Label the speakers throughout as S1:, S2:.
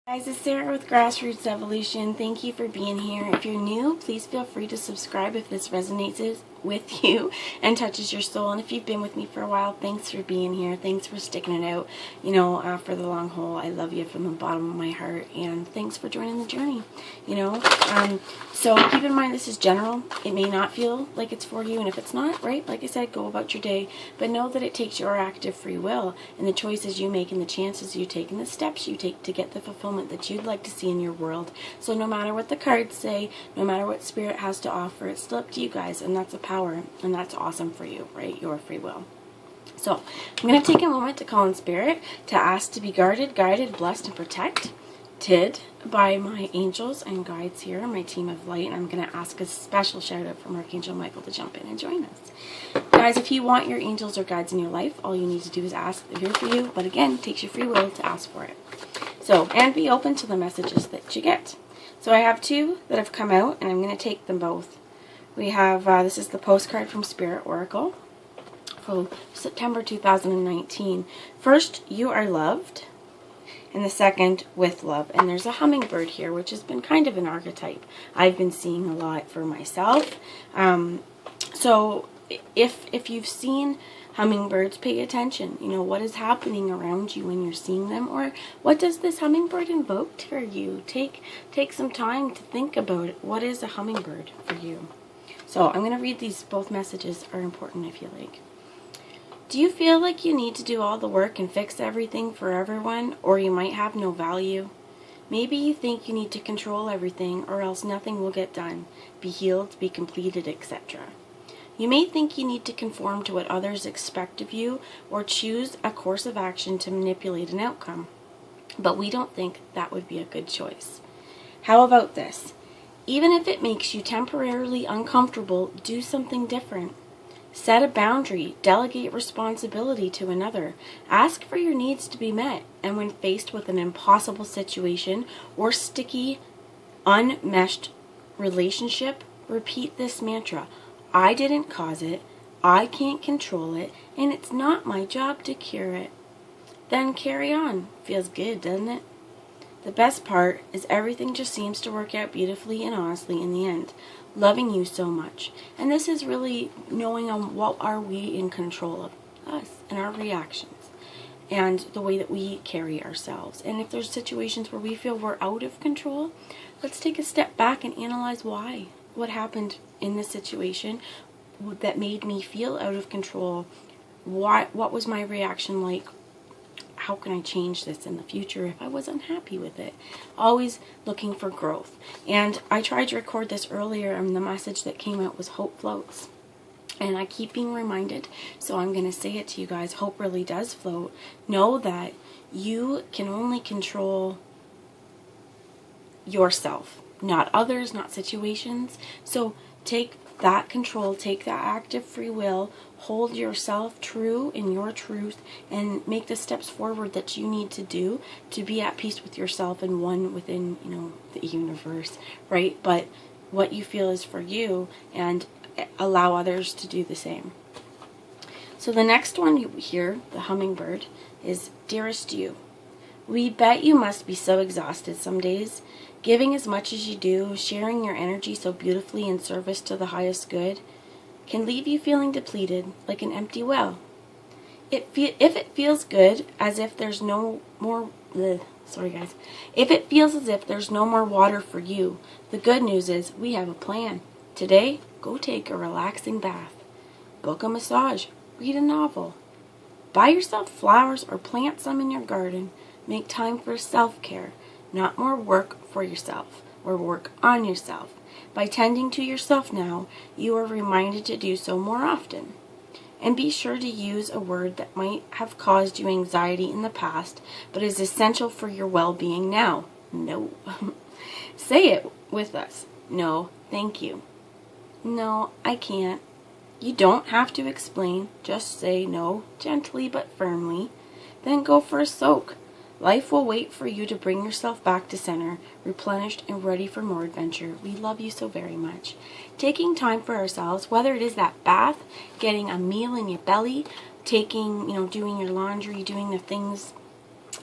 S1: Guys, it's Sarah with Grassroots Evolution. Thank you for being here. If you're new, please feel free to subscribe if this resonates with you and touches your soul. And if you've been with me for a while, thanks for being here. Thanks for sticking it out, for the long haul. I love you from the bottom of my heart, and thanks for joining the journey, So keep in mind this is general. It may not feel like it's for you, and if it's not, right, like I said, go about your day. But know that it takes your active free will and the choices you make and the chances you take and the steps you take to get the fulfillment that you'd like to see in your world. So no matter what the cards say, no matter what Spirit has to offer, it's still up to you guys, and that's a power, and that's awesome for you, right? Your free will. So I'm going to take a moment to call in Spirit to ask to be guarded, guided, blessed, and protected by my angels and guides here, my team of light. And I'm going to ask a special shout out from Archangel Michael to jump in and join us. Guys, if you want your angels or guides in your life, all you need to do is ask. They're here for you, but again, it takes your free will to ask for it. So, and be open to the messages that you get. So I have two that have come out, and I'm going to take them both. We have, this is the Postcard from Spirit Oracle for September 2019. First, you are loved, and the second, with love. And there's a hummingbird here, which has been kind of an archetype I've been seeing a lot for myself. So if you've seen hummingbirds, pay attention. What is happening around you when you're seeing them, or what does this hummingbird invoke for you? Take some time to think about it. What is a hummingbird for you? So I'm going to read these. Both messages are important if you like. Do you feel like you need to do all the work and fix everything for everyone, or you might have no value? Maybe you think you need to control everything, or else nothing will get done, be healed, be completed, etc. You may think you need to conform to what others expect of you, or choose a course of action to manipulate an outcome. But we don't think that would be a good choice. How about this? Even if it makes you temporarily uncomfortable, do something different. Set a boundary, delegate responsibility to another, ask for your needs to be met, and when faced with an impossible situation or sticky, unmeshed relationship, repeat this mantra: I didn't cause it, I can't control it, and it's not my job to cure it. Then carry on. Feels good, doesn't it? The best part is everything just seems to work out beautifully and honestly in the end. Loving you so much. And this is really knowing on what are we in control of, us and our reactions and the way that we carry ourselves. And if there's situations where we feel we're out of control, let's take a step back and analyze why. What happened in this situation that made me feel out of control? What was my reaction like? How can I change this in the future if I was unhappy with it? Always looking for growth. And I tried to record this earlier, and the message that came out was hope floats. And I keep being reminded, so I'm going to say it to you guys. Hope really does float. Know that you can only control yourself, not others, not situations. So take that control, take that active free will, hold yourself true in your truth, and make the steps forward that you need to do to be at peace with yourself and one within, the universe, right? But what you feel is for you, and allow others to do the same. So the next one you hear, the hummingbird, is Dearest You. We bet you must be so exhausted some days, giving as much as you do, sharing your energy so beautifully in service to the highest good, can leave you feeling depleted, like an empty well. If it feels good, as if there's no more... If it feels as if there's no more water for you, the good news is we have a plan. Today, go take a relaxing bath. Book a massage. Read a novel. Buy yourself flowers or plant some in your garden. Make time for self-care. Not more work for yourself, or work on yourself. By tending to yourself now, you are reminded to do so more often. And be sure to use a word that might have caused you anxiety in the past, but is essential for your well-being now. No. Say it with us. No, thank you. No, I can't. You don't have to explain. Just say no, gently but firmly. Then go for a soak. Life will wait for you to bring yourself back to center, replenished and ready for more adventure. We love you so very much. Taking time for ourselves, whether it is that bath, getting a meal in your belly, doing your laundry, doing the things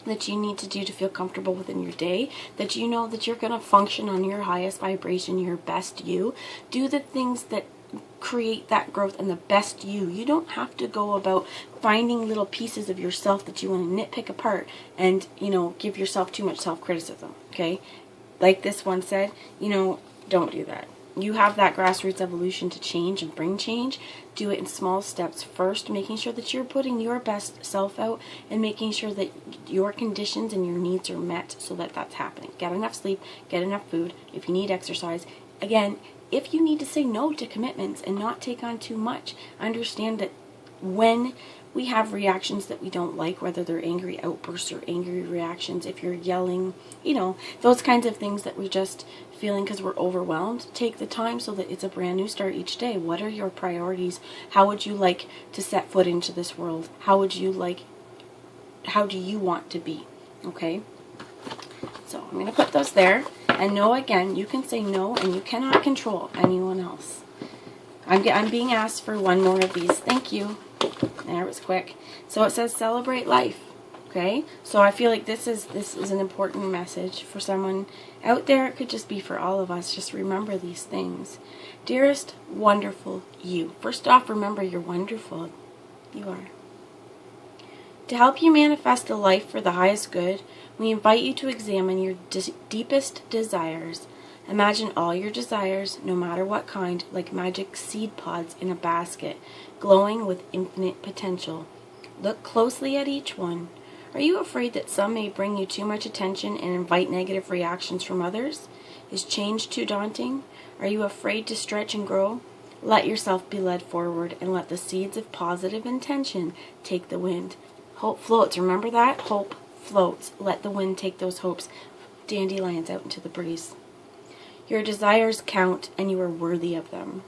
S1: that you need to do to feel comfortable within your day, that you know that you're going to function on your highest vibration, your best you. Do the things that create that growth and the best you. You don't have to go about finding little pieces of yourself that you want to nitpick apart and, give yourself too much self-criticism, okay? Like this one said, don't do that. You have that grassroots evolution to change and bring change. Do it in small steps first, making sure that you're putting your best self out and making sure that your conditions and your needs are met so that that's happening. Get enough sleep, get enough food. If you need exercise, again, if you need to say no to commitments and not take on too much, understand that when we have reactions that we don't like, whether they're angry outbursts or angry reactions, if you're yelling, those kinds of things that we're just feeling because we're overwhelmed, take the time so that it's a brand new start each day. What are your priorities? How would you like to set foot into this world? How do you want to be? Okay? So I'm going to put those there. And know, again, you can say no and you cannot control anyone else. I'm being asked for one more of these. Thank you. There, it was quick. So it says celebrate life. Okay? So I feel like this is an important message for someone out there. It could just be for all of us. Just remember these things. Dearest, wonderful you. First off, remember you're wonderful. You are. To help you manifest a life for the highest good, we invite you to examine your deepest desires. Imagine all your desires, no matter what kind, like magic seed pods in a basket, glowing with infinite potential. Look closely at each one. Are you afraid that some may bring you too much attention and invite negative reactions from others? Is change too daunting? Are you afraid to stretch and grow? Let yourself be led forward and let the seeds of positive intention take the wind. Hope floats. Remember that? Hope floats. Let the wind take those hopes, dandelions, out into the breeze. Your desires count and you are worthy of them.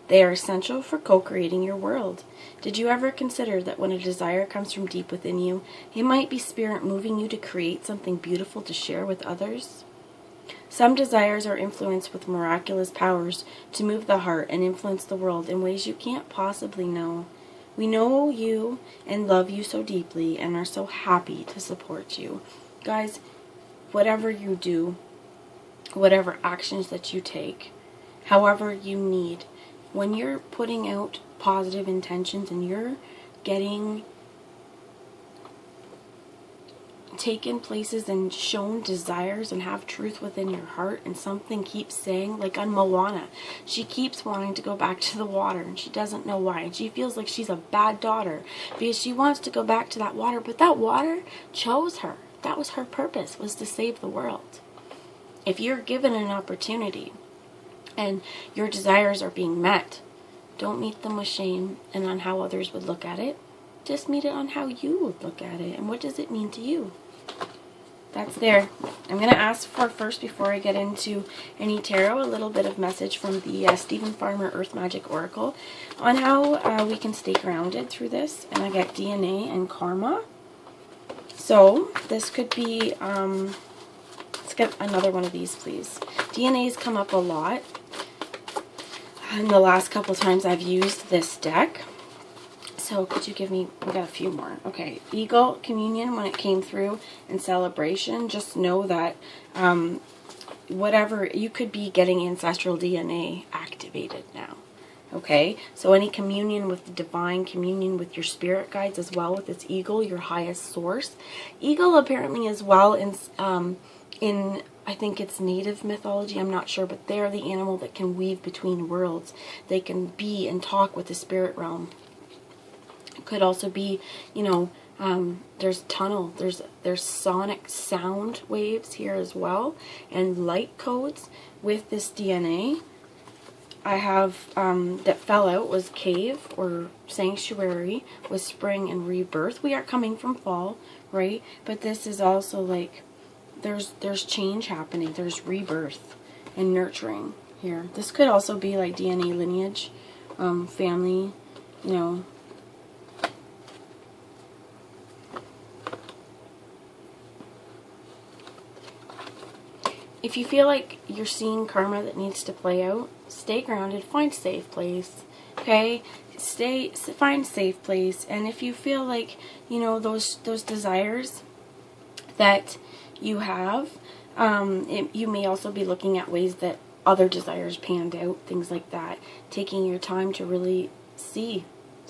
S1: They are essential for co-creating your world. Did you ever consider that when a desire comes from deep within you, it might be spirit moving you to create something beautiful to share with others? Some desires are influenced with miraculous powers to move the heart and influence the world in ways you can't possibly know. We know you and love you so deeply and are so happy to support you. Guys, whatever you do, whatever actions that you take, however you need, when you're putting out positive intentions and you're getting taken places and shown desires and have truth within your heart, and something keeps saying, like on Moana, she keeps wanting to go back to the water and she doesn't know why, and she feels like she's a bad daughter because she wants to go back to that water, but that water chose her. That was her purpose, was to save the world. If you're given an opportunity and your desires are being met, don't meet them with shame and on how others would look at it. Just meet it on how you would look at it and what does it mean to you. That's there. I'm going to ask for first, before I get into any tarot, a little bit of message from the Stephen Farmer Earth Magic Oracle on how we can stay grounded through this. And I get DNA and karma. So this could be, let's get another one of these, please. DNA's come up a lot in the last couple times I've used this deck. So could you give me, we got a few more. Okay, Eagle, Communion, when it came through, and Celebration, just know that whatever, you could be getting ancestral DNA activated now. Okay, so any communion with the divine, communion with your spirit guides as well, with its eagle, your highest source. Eagle apparently as well in I think it's native mythology, I'm not sure, but they're the animal that can weave between worlds. They can be and talk with the spirit realm. It could also be, there's tunnel, there's sonic sound waves here as well, and light codes with this DNA. I have, that fell out was cave or sanctuary with spring and rebirth. We are coming from fall, right? But this is also like, there's change happening. There's rebirth and nurturing here. This could also be like DNA lineage, family, If you feel like you're seeing karma that needs to play out, stay grounded, find a safe place, okay? Find a safe place, and if you feel like, those desires, that you have. You may also be looking at ways that other desires panned out, things like that. Taking your time to really see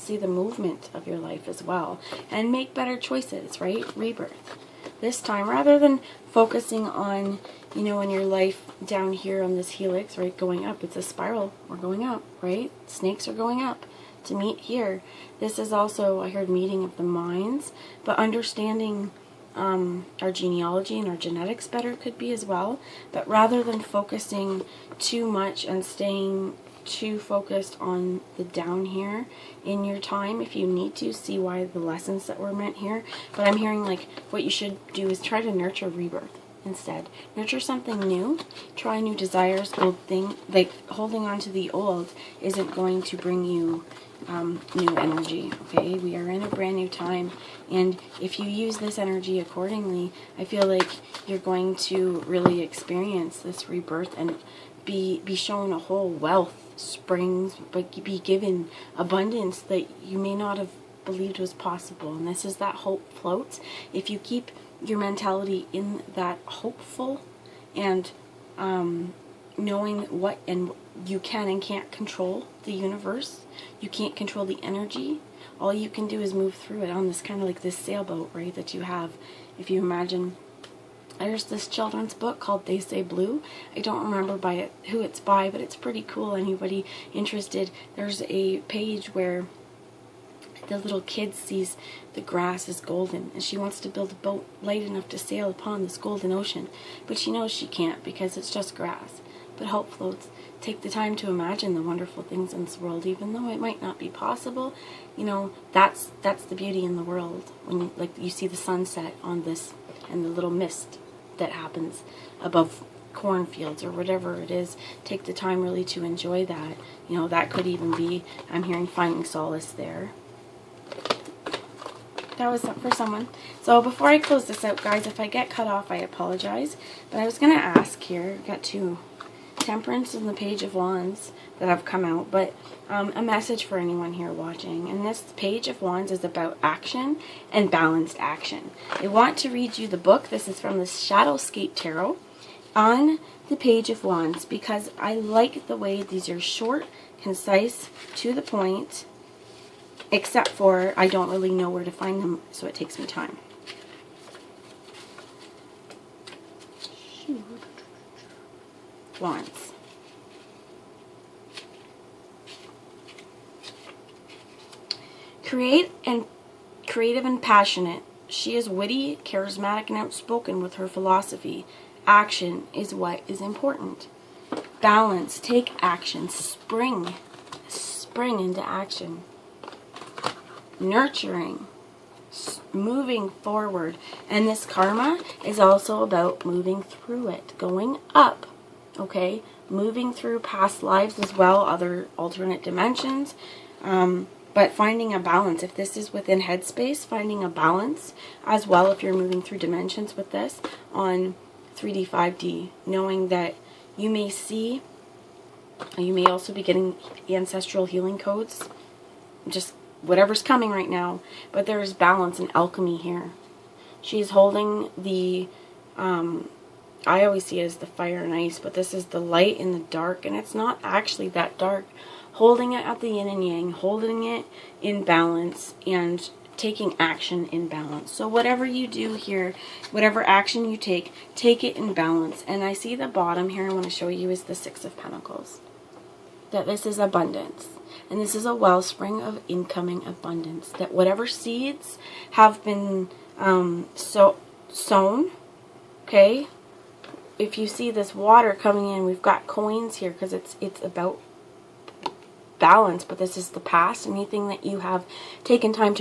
S1: the movement of your life as well, and make better choices, right? Rebirth. This time, rather than focusing on, in your life down here on this helix, right, going up. It's a spiral. We're going up, right? Snakes are going up to meet here. This is also, I heard, meeting of the minds, but understanding our genealogy and our genetics better could be as well. But rather than focusing too much and staying too focused on the down here in your time, if you need to see why the lessons that were meant here. But I'm hearing like what you should do is try to nurture rebirth instead. Nurture something new. Try new desires. Old thing, like holding on to the old isn't going to bring you new energy. Okay, we are in a brand new time, and if you use this energy accordingly, I feel like you're going to really experience this rebirth and be shown a whole wealth springs, but be given abundance that you may not have believed was possible. And this is that hope floats. If you keep your mentality in that hopeful and knowing what and you can and can't control the universe, you can't control the energy. All you can do is move through it on this kind of like this sailboat, right, that you have. If you imagine, there's this children's book called They Say Blue. I don't remember who it's by, but it's pretty cool. Anybody interested, there's a page where the little kid sees the grass is golden, and she wants to build a boat light enough to sail upon this golden ocean, but she knows she can't because it's just grass. But hope floats. Take the time to imagine the wonderful things in this world, even though it might not be possible. That's the beauty in the world. When you see the sunset on this and the little mist that happens above cornfields or whatever it is, take the time really to enjoy that. That could even be, I'm hearing, finding solace there. That was for someone. So before I close this out, guys, if I get cut off, I apologize. But I was going to ask here, got two Temperance and the Page of Wands that have come out, but a message for anyone here watching. And this Page of Wands is about action and balanced action. I want to read you the book. This is from the Shadowscape Tarot on the Page of Wands, because I like the way these are short, concise, to the point, except for I don't really know where to find them, so it takes me time. Wands. Creative and passionate. She is witty, charismatic, and outspoken with her philosophy. Action is what is important. Balance. Take action. Spring into action. Nurturing. Moving forward. And this karma is also about moving through it. Going up. Okay, moving through past lives as well, other alternate dimensions, but finding a balance. If this is within headspace, finding a balance as well if you're moving through dimensions with this on 3D, 5D, knowing that you may also be getting ancestral healing codes, just whatever's coming right now, but there is balance and alchemy here. She's holding the I always see it as the fire and ice, but this is the light in the dark, and it's not actually that dark. Holding it at the yin and yang, holding it in balance, and taking action in balance. So whatever you do here, whatever action you take it in balance. And I see the bottom here I want to show you is the Six of Pentacles. That this is abundance. And this is a wellspring of incoming abundance. That whatever seeds have been sown, okay, if you see this water coming in, we've got coins here because it's about balance, but this is the past. Anything that you have taken time to